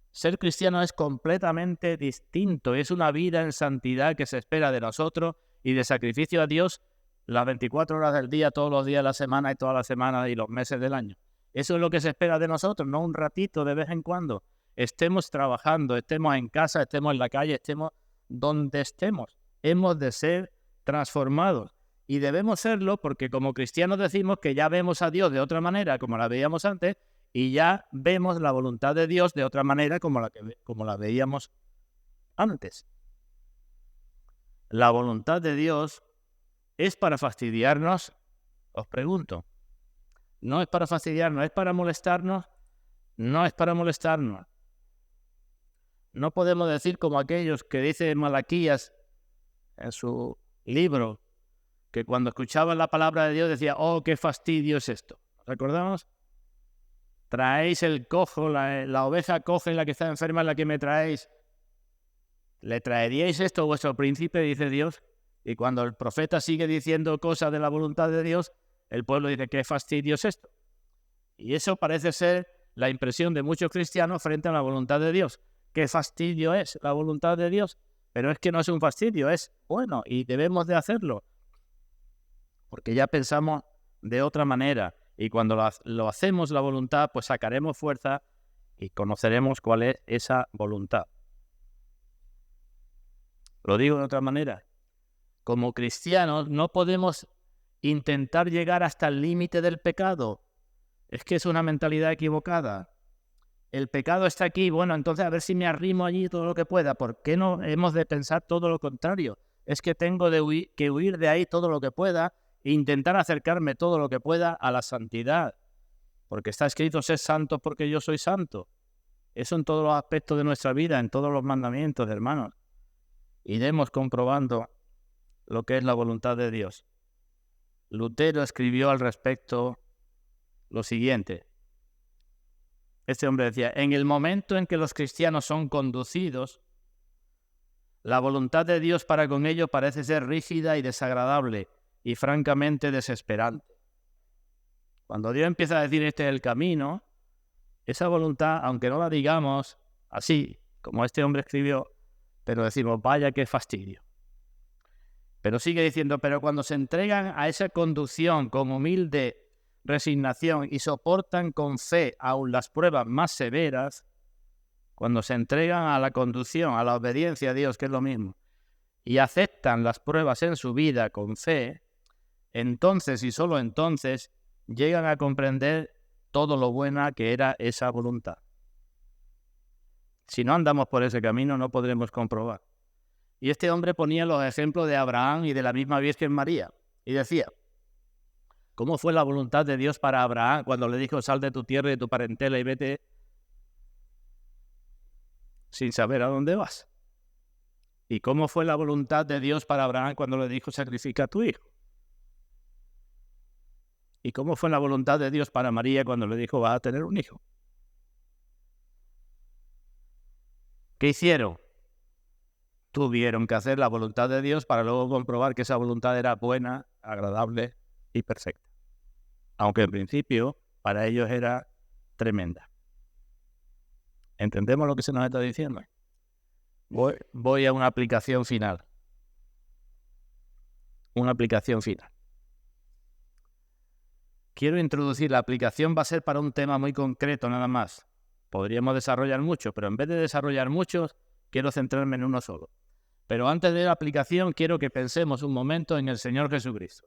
Ser cristiano es completamente distinto, es una vida en santidad que se espera de nosotros y de sacrificio a Dios las 24 horas del día, todos los días de la semana y todas las semanas y los meses del año. Eso es lo que se espera de nosotros, no un ratito de vez en cuando. Estemos trabajando, estemos en casa, estemos en la calle, estemos donde estemos. Hemos de ser transformados y debemos serlo porque como cristianos decimos que ya vemos a Dios de otra manera como la veíamos antes y ya vemos la voluntad de Dios de otra manera como la veíamos antes. La voluntad de Dios es para fastidiarnos, os pregunto. No es para fastidiarnos, es para molestarnos. No es para molestarnos. No podemos decir como aquellos que dice Malaquías en su libro, que cuando escuchaban la palabra de Dios decía, oh, qué fastidio es esto. ¿Recordamos? Traéis el cojo, la oveja coja y la que está enferma es la que me traéis. ¿Le traeríais esto a vuestro príncipe? Dice Dios. Y cuando el profeta sigue diciendo cosas de la voluntad de Dios, el pueblo dice, qué fastidio es esto. Y eso parece ser la impresión de muchos cristianos frente a la voluntad de Dios. Qué fastidio es la voluntad de Dios. Pero es que no es un fastidio, es bueno y debemos de hacerlo. Porque ya pensamos de otra manera. Y cuando lo hacemos la voluntad, pues sacaremos fuerza y conoceremos cuál es esa voluntad. Lo digo de otra manera. Como cristianos no podemos intentar llegar hasta el límite del pecado. Es que es una mentalidad equivocada. El pecado está aquí, bueno, entonces a ver si me arrimo allí todo lo que pueda. ¿Por qué no hemos de pensar todo lo contrario? Es que tengo que huir de ahí todo lo que pueda e intentar acercarme todo lo que pueda a la santidad. Porque está escrito, sed santos porque yo soy santo. Eso en todos los aspectos de nuestra vida, en todos los mandamientos, hermanos. Iremos comprobando lo que es la voluntad de Dios. Lutero escribió al respecto lo siguiente. Este hombre decía, en el momento en que los cristianos son conducidos, la voluntad de Dios para con ellos parece ser rígida y desagradable y francamente desesperante. Cuando Dios empieza a decir este es el camino, esa voluntad, aunque no la digamos así, como este hombre escribió, pero decimos, vaya qué fastidio. Pero sigue diciendo, pero cuando se entregan a esa conducción con humilde resignación y soportan con fe aún las pruebas más severas, cuando se entregan a la conducción, a la obediencia a Dios, que es lo mismo, y aceptan las pruebas en su vida con fe, entonces y solo entonces llegan a comprender todo lo buena que era esa voluntad. Si no andamos por ese camino no podremos comprobar. Y este hombre ponía los ejemplos de Abraham y de la misma Virgen María. Y decía, ¿cómo fue la voluntad de Dios para Abraham cuando le dijo, sal de tu tierra y de tu parentela y vete sin saber a dónde vas? ¿Y cómo fue la voluntad de Dios para Abraham cuando le dijo, sacrifica a tu hijo? ¿Y cómo fue la voluntad de Dios para María cuando le dijo, vas a tener un hijo? ¿Qué hicieron? Tuvieron que hacer la voluntad de Dios para luego comprobar que esa voluntad era buena, agradable y perfecta. Aunque en principio para ellos era tremenda. ¿Entendemos lo que se nos está diciendo? Voy a una aplicación final. Una aplicación final. Quiero introducir, la aplicación va a ser para un tema muy concreto nada más. Podríamos desarrollar mucho, pero en vez de desarrollar muchos, quiero centrarme en uno solo. Pero antes de la aplicación quiero que pensemos un momento en el Señor Jesucristo.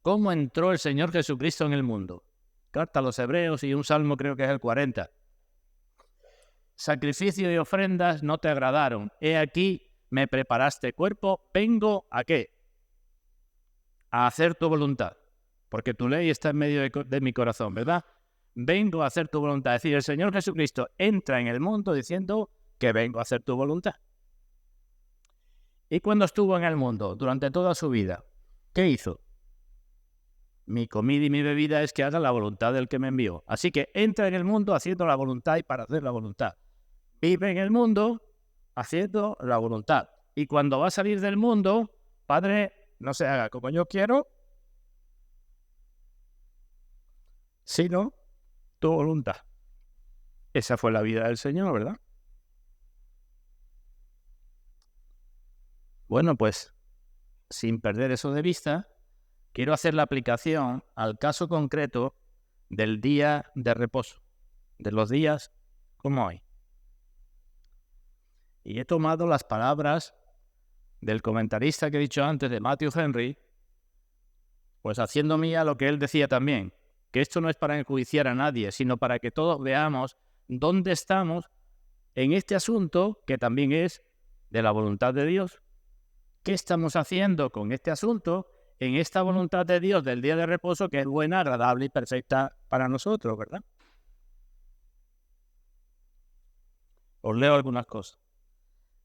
¿Cómo entró el Señor Jesucristo en el mundo? Carta a los Hebreos y un salmo creo que es el 40. Sacrificio y ofrendas no te agradaron. He aquí, me preparaste cuerpo. Vengo ¿a qué? A hacer tu voluntad. Porque tu ley está en medio de mi corazón, ¿verdad? Vengo a hacer tu voluntad. Es decir, el Señor Jesucristo entra en el mundo diciendo que vengo a hacer tu voluntad. ¿Y cuando estuvo en el mundo? Durante toda su vida. ¿Qué hizo? Mi comida y mi bebida es que haga la voluntad del que me envió. Así que entra en el mundo haciendo la voluntad y para hacer la voluntad. Vive en el mundo haciendo la voluntad. Y cuando va a salir del mundo, Padre, no se haga como yo quiero, sino tu voluntad. Esa fue la vida del Señor, ¿verdad? Bueno, pues sin perder eso de vista, quiero hacer la aplicación al caso concreto del día de reposo, de los días como hoy. Y he tomado las palabras del comentarista que he dicho antes, de Matthew Henry, pues haciendo mía lo que él decía también, que esto no es para enjuiciar a nadie, sino para que todos veamos dónde estamos en este asunto que también es de la voluntad de Dios. ¿Qué estamos haciendo con este asunto en esta voluntad de Dios del día de reposo que es buena, agradable y perfecta para nosotros, ¿verdad? Os leo algunas cosas.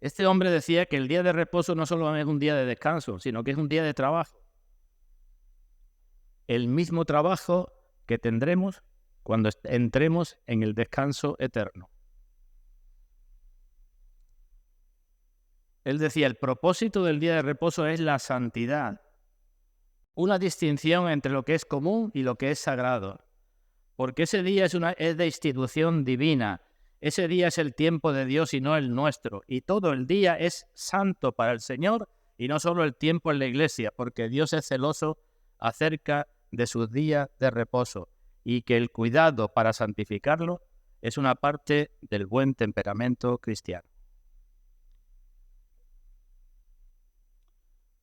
Este hombre decía que el día de reposo no solo es un día de descanso, sino que es un día de trabajo. El mismo trabajo que tendremos cuando entremos en el descanso eterno. Él decía, el propósito del día de reposo es la santidad, una distinción entre lo que es común y lo que es sagrado, porque ese día es de institución divina, ese día es el tiempo de Dios y no el nuestro, y todo el día es santo para el Señor y no solo el tiempo en la iglesia, porque Dios es celoso acerca de sus días de reposo y que el cuidado para santificarlo es una parte del buen temperamento cristiano.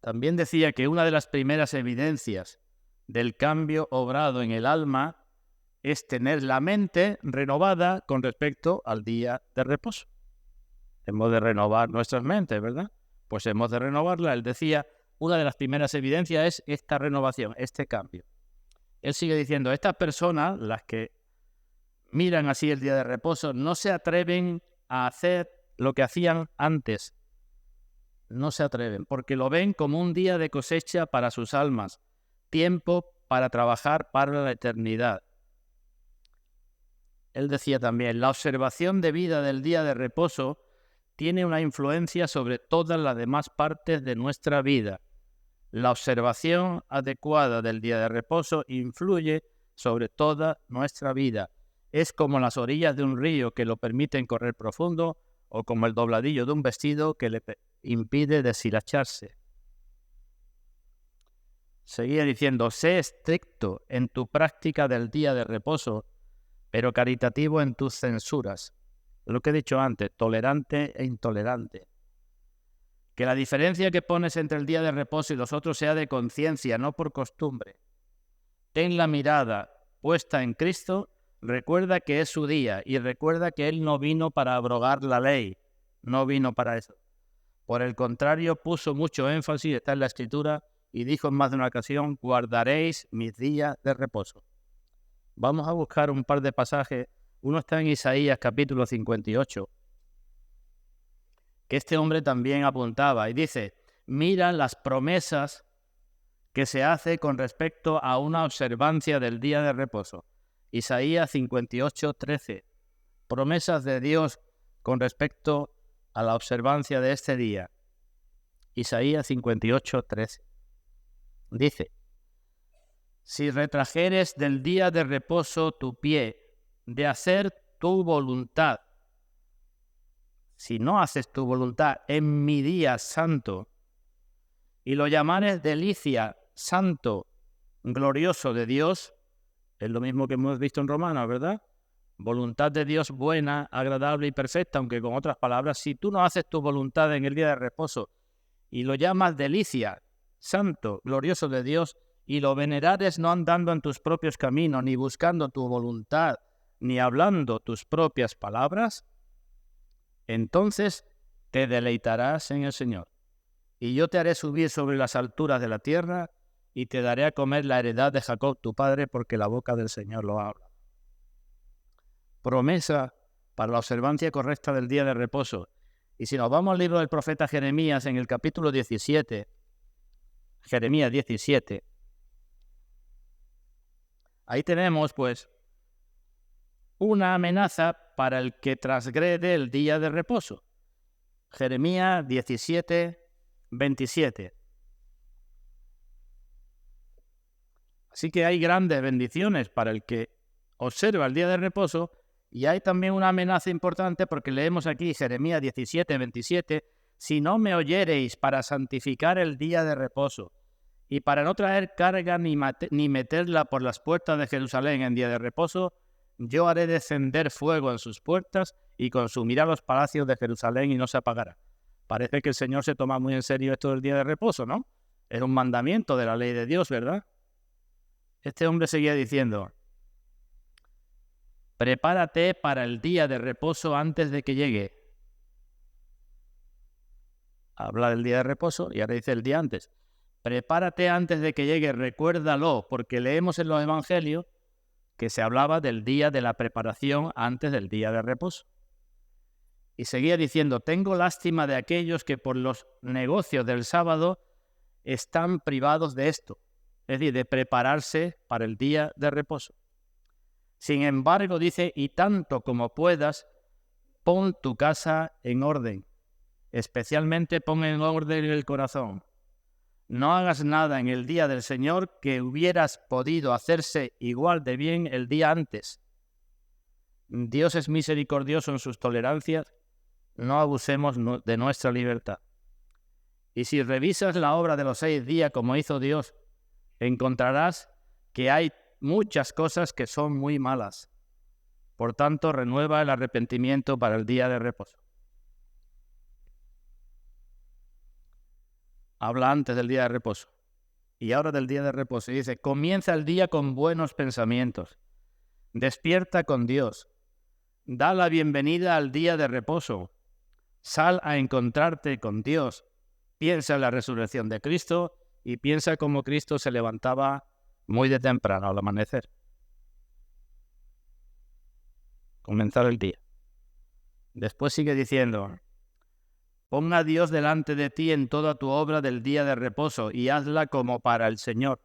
También decía que una de las primeras evidencias del cambio obrado en el alma es tener la mente renovada con respecto al día de reposo. Hemos de renovar nuestras mentes, ¿verdad? Pues hemos de renovarla. Él decía, una de las primeras evidencias es esta renovación, este cambio. Él sigue diciendo, estas personas, las que miran así el día de reposo, no se atreven a hacer lo que hacían antes. No se atreven, porque lo ven como un día de cosecha para sus almas, tiempo para trabajar para la eternidad. Él decía también, la observación debida del día de reposo tiene una influencia sobre todas las demás partes de nuestra vida. La observación adecuada del día de reposo influye sobre toda nuestra vida. Es como las orillas de un río que lo permiten correr profundo o como el dobladillo de un vestido que le impide deshilacharse. Seguía diciendo, sé estricto en tu práctica del día de reposo, pero caritativo en tus censuras. Lo que he dicho antes, tolerante e intolerante. Que la diferencia que pones entre el día de reposo y los otros sea de conciencia, no por costumbre. Ten la mirada puesta en Cristo, recuerda que es su día y recuerda que Él no vino para abrogar la ley, no vino para eso. Por el contrario, puso mucho énfasis, está en la Escritura, y dijo en más de una ocasión, guardaréis mis días de reposo. Vamos a buscar un par de pasajes. Uno está en Isaías capítulo 58, que este hombre también apuntaba, y dice, mira las promesas que se hace con respecto a una observancia del día de reposo. Isaías 58, 13. Promesas de Dios con respecto a la observancia de este día. Isaías 58, 13. Dice, si retrajeres del día de reposo tu pie, de hacer tu voluntad, si no haces tu voluntad en mi día santo, y lo llamares delicia, santo, glorioso de Dios, es lo mismo que hemos visto en Romanos, ¿verdad? Voluntad de Dios buena, agradable y perfecta, aunque con otras palabras, si tú no haces tu voluntad en el día de reposo y lo llamas delicia, santo, glorioso de Dios, y lo venerares no andando en tus propios caminos, ni buscando tu voluntad, ni hablando tus propias palabras, entonces te deleitarás en el Señor. Y yo te haré subir sobre las alturas de la tierra, y te daré a comer la heredad de Jacob tu padre, porque la boca del Señor lo habla. Promesa para la observancia correcta del día de reposo. Y si nos vamos al libro del profeta Jeremías, en el capítulo 17, Jeremías 17, ahí tenemos pues una amenaza para el que transgrede el día de reposo. Jeremías 17, 27. Así que hay grandes bendiciones para el que observa el día de reposo, y hay también una amenaza importante porque leemos aquí Jeremías 17, 27, si no me oyereis para santificar el día de reposo y para no traer carga ni meterla por las puertas de Jerusalén en día de reposo, yo haré descender fuego en sus puertas y consumirá los palacios de Jerusalén y no se apagará. Parece que el Señor se toma muy en serio esto del día de reposo, ¿no? Es un mandamiento de la ley de Dios, ¿verdad? Este hombre seguía diciendo, prepárate para el día de reposo antes de que llegue. Habla del día de reposo y ahora dice el día antes. Prepárate antes de que llegue, recuérdalo, porque leemos en los evangelios que se hablaba del día de la preparación antes del día de reposo. Y seguía diciendo, tengo lástima de aquellos que por los negocios del sábado están privados de esto, es decir, de prepararse para el día de reposo. Sin embargo, dice, y tanto como puedas, pon tu casa en orden. Especialmente pon en orden el corazón. No hagas nada en el día del Señor que hubieras podido hacerse igual de bien el día antes. Dios es misericordioso en sus tolerancias, no abusemos de nuestra libertad. Y si revisas la obra de los 6 días como hizo Dios, encontrarás que hay muchas cosas que son muy malas. Por tanto, renueva el arrepentimiento para el día de reposo. Habla antes del día de reposo y ahora del día de reposo. Y dice, comienza el día con buenos pensamientos. Despierta con Dios. Da la bienvenida al día de reposo. Sal a encontrarte con Dios. Piensa en la resurrección de Cristo y piensa cómo Cristo se levantaba muy de temprano al amanecer. Comenzar el día. Después sigue diciendo, pon a Dios delante de ti en toda tu obra del día de reposo y hazla como para el Señor.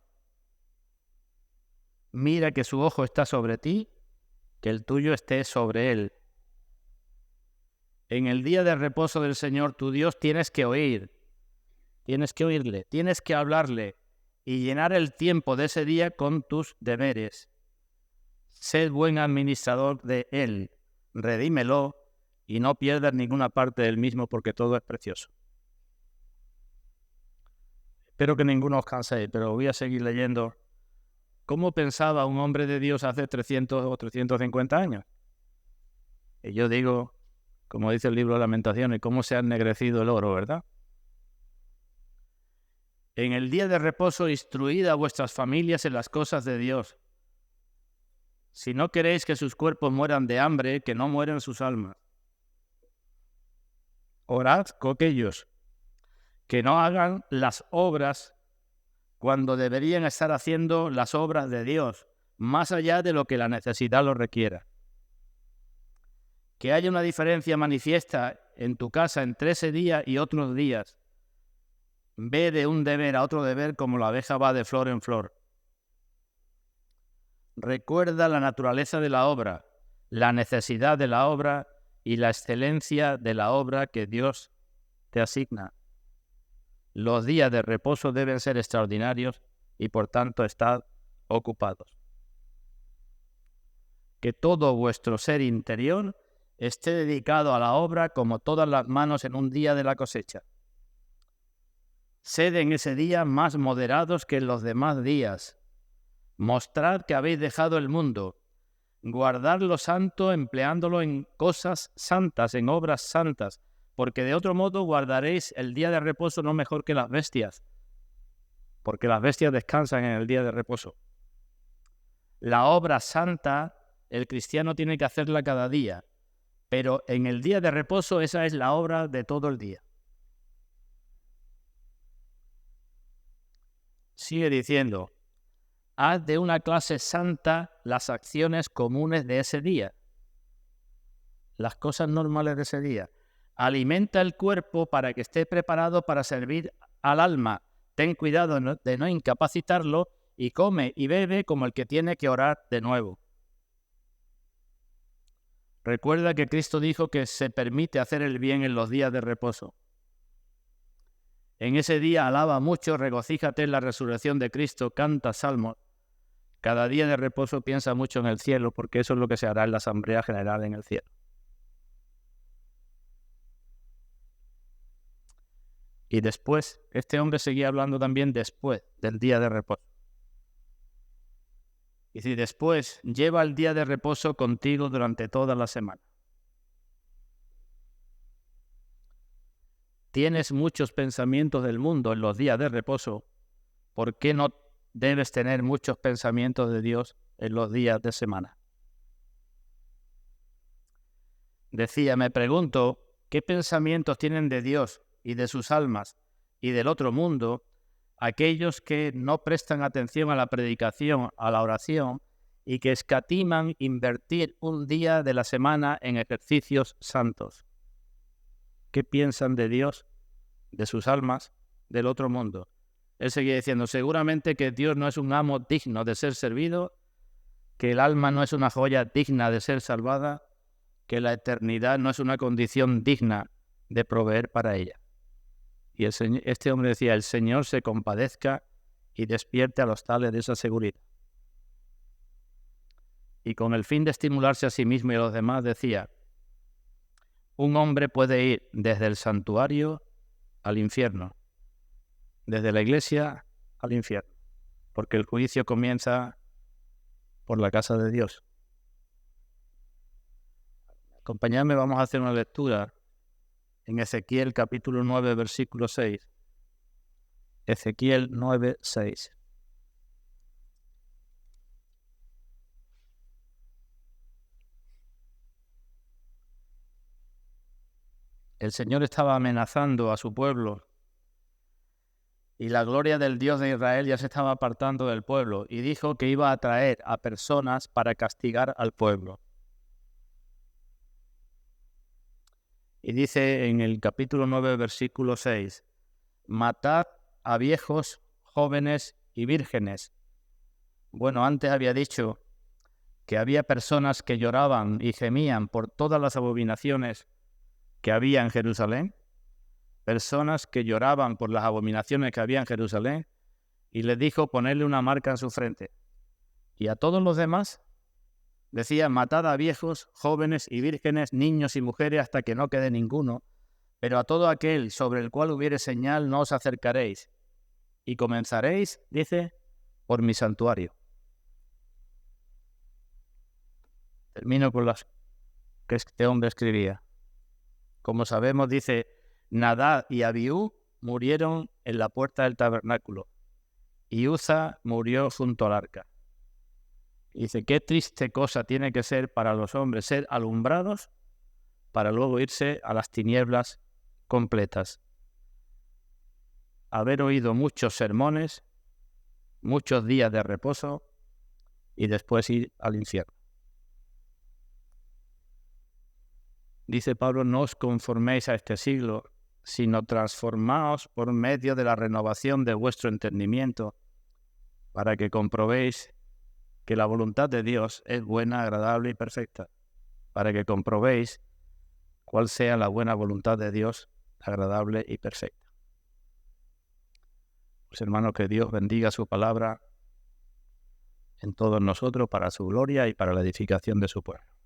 Mira que su ojo está sobre ti, que el tuyo esté sobre él. En el día de reposo del Señor tu Dios tienes que oírle, tienes que hablarle y llenar el tiempo de ese día con tus deberes. Sed buen administrador de él, redímelo y no pierdas ninguna parte del mismo porque todo es precioso. Espero que ninguno os canséis, pero voy a seguir leyendo. ¿Cómo pensaba un hombre de Dios hace 300 o 350 años? Y yo digo, como dice el libro de Lamentaciones, cómo se ha ennegrecido el oro, ¿verdad? En el día de reposo instruid a vuestras familias en las cosas de Dios. Si no queréis que sus cuerpos mueran de hambre, que no mueran sus almas. Orad con ellos, que no hagan las obras cuando deberían estar haciendo las obras de Dios, más allá de lo que la necesidad lo requiera. Que haya una diferencia manifiesta en tu casa entre ese día y otros días. Ve de un deber a otro deber como la abeja va de flor en flor. Recuerda la naturaleza de la obra, la necesidad de la obra y la excelencia de la obra que Dios te asigna. Los días de reposo deben ser extraordinarios y por tanto estad ocupados. Que todo vuestro ser interior esté dedicado a la obra como todas las manos en un día de la cosecha. Sed en ese día más moderados que en los demás días. Mostrad que habéis dejado el mundo. Guardad lo santo empleándolo en cosas santas, en obras santas, porque de otro modo guardaréis el día de reposo no mejor que las bestias, porque las bestias descansan en el día de reposo. La obra santa, el cristiano tiene que hacerla cada día, pero en el día de reposo esa es la obra de todo el día. Sigue diciendo, haz de una clase santa las acciones comunes de ese día, las cosas normales de ese día. Alimenta el cuerpo para que esté preparado para servir al alma. Ten cuidado de no incapacitarlo y come y bebe como el que tiene que orar de nuevo. Recuerda que Cristo dijo que se permite hacer el bien en los días de reposo. En ese día alaba mucho, regocíjate en la resurrección de Cristo, canta salmos. Cada día de reposo piensa mucho en el cielo, porque eso es lo que se hará en la Asamblea General en el cielo. Y después, este hombre seguía hablando también después del día de reposo. Y si después lleva el día de reposo contigo durante toda la semana. Tienes muchos pensamientos del mundo en los días de reposo, ¿por qué no debes tener muchos pensamientos de Dios en los días de semana? Decía, me pregunto, ¿qué pensamientos tienen de Dios y de sus almas y del otro mundo aquellos que no prestan atención a la predicación, a la oración y que escatiman invertir un día de la semana en ejercicios santos? ¿Qué piensan de Dios, de sus almas, del otro mundo? Él seguía diciendo, seguramente que Dios no es un amo digno de ser servido, que el alma no es una joya digna de ser salvada, que la eternidad no es una condición digna de proveer para ella. Y este hombre decía, el Señor se compadezca y despierte a los tales de esa seguridad. Y con el fin de estimularse a sí mismo y a los demás decía, un hombre puede ir desde el santuario al infierno, desde la iglesia al infierno, porque el juicio comienza por la casa de Dios. Acompañadme, vamos a hacer una lectura en Ezequiel capítulo 9, versículo 6. Ezequiel 9, 6. El Señor estaba amenazando a su pueblo y la gloria del Dios de Israel ya se estaba apartando del pueblo y dijo que iba a traer a personas para castigar al pueblo. Y dice en el capítulo 9, versículo 6, matad a viejos, jóvenes y vírgenes. Bueno, antes había dicho que había personas que lloraban y gemían por todas las abominaciones que había en Jerusalén, personas que lloraban por las abominaciones que había en Jerusalén, y les dijo ponerle una marca en su frente. Y a todos los demás decía, matad a viejos, jóvenes y vírgenes, niños y mujeres, hasta que no quede ninguno, pero a todo aquel sobre el cual hubiere señal no os acercaréis, y comenzaréis, dice, por mi santuario. Termino con las que este hombre escribía. Como sabemos, dice, Nadab y Abiú murieron en la puerta del tabernáculo y Uza murió junto al arca. Y dice, qué triste cosa tiene que ser para los hombres ser alumbrados para luego irse a las tinieblas completas. Haber oído muchos sermones, muchos días de reposo y después ir al infierno. Dice Pablo, no os conforméis a este siglo, sino transformaos por medio de la renovación de vuestro entendimiento, para que comprobéis que la voluntad de Dios es buena, agradable y perfecta, para que comprobéis cuál sea la buena voluntad de Dios, agradable y perfecta. Pues hermanos, que Dios bendiga su palabra en todos nosotros para su gloria y para la edificación de su pueblo.